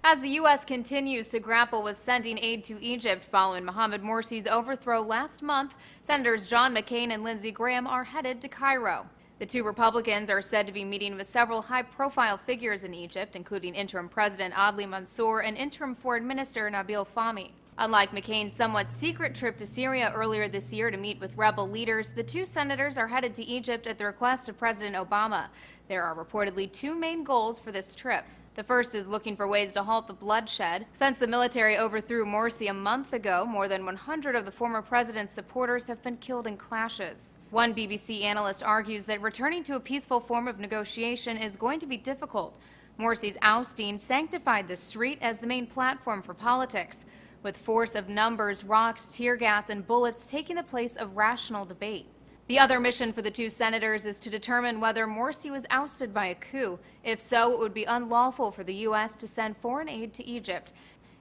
As the U.S. continues to grapple with sending aid to Egypt following Mohamed Morsi's overthrow last month, Senators John McCain and Lindsey Graham are headed to Cairo. The two Republicans are said to be meeting with several high-profile figures in Egypt, including interim President Adli Mansour and interim Foreign Minister Nabil Fahmy. Unlike McCain's somewhat secret trip to Syria earlier this year to meet with rebel leaders, the two senators are headed to Egypt at the request of President Obama. There are reportedly two main goals for this trip. The first is looking for ways to halt the bloodshed. Since the military overthrew Morsi a month ago, more than 100 of the former president's supporters have been killed in clashes. One BBC analyst argues that returning to a peaceful form of negotiation is going to be difficult. Morsi's ousting sanctified the street as the main platform for politics, with force of numbers, rocks, tear gas, and bullets taking the place of rational debate. The other mission for the two senators is to determine whether Morsi was ousted by a coup. If so, it would be unlawful for the U.S. to send foreign aid to Egypt,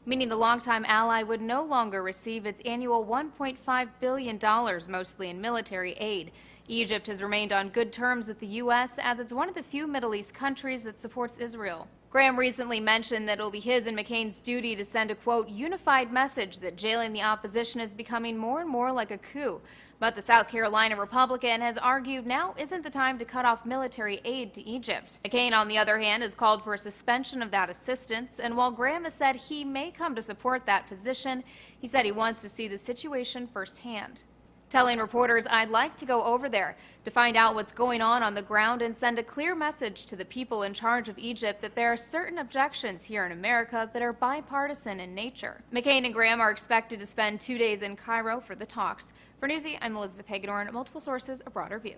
meaning the longtime ally would no longer receive its annual $1.5 billion, mostly in military aid. Egypt has remained on good terms with the U.S. as it's one of the few Middle East countries that supports Israel. Graham recently mentioned that it will be his and McCain's duty to send a, quote, unified message that jailing the opposition is becoming more and more like a coup. But the South Carolina Republican has argued now isn't the time to cut off military aid to Egypt. McCain, on the other hand, has called for a suspension of that assistance, and while Graham has said he may come to support that position, he said he wants to see the situation firsthand. Telling reporters, "I'd like to go over there to find out what's going on the ground and send a clear message to the people in charge of Egypt that there are certain objections here in America that are bipartisan in nature." McCain and Graham are expected to spend 2 days in Cairo for the talks. For Newsy, I'm Elizabeth Hagedorn, Multiple Sources, A Broader View.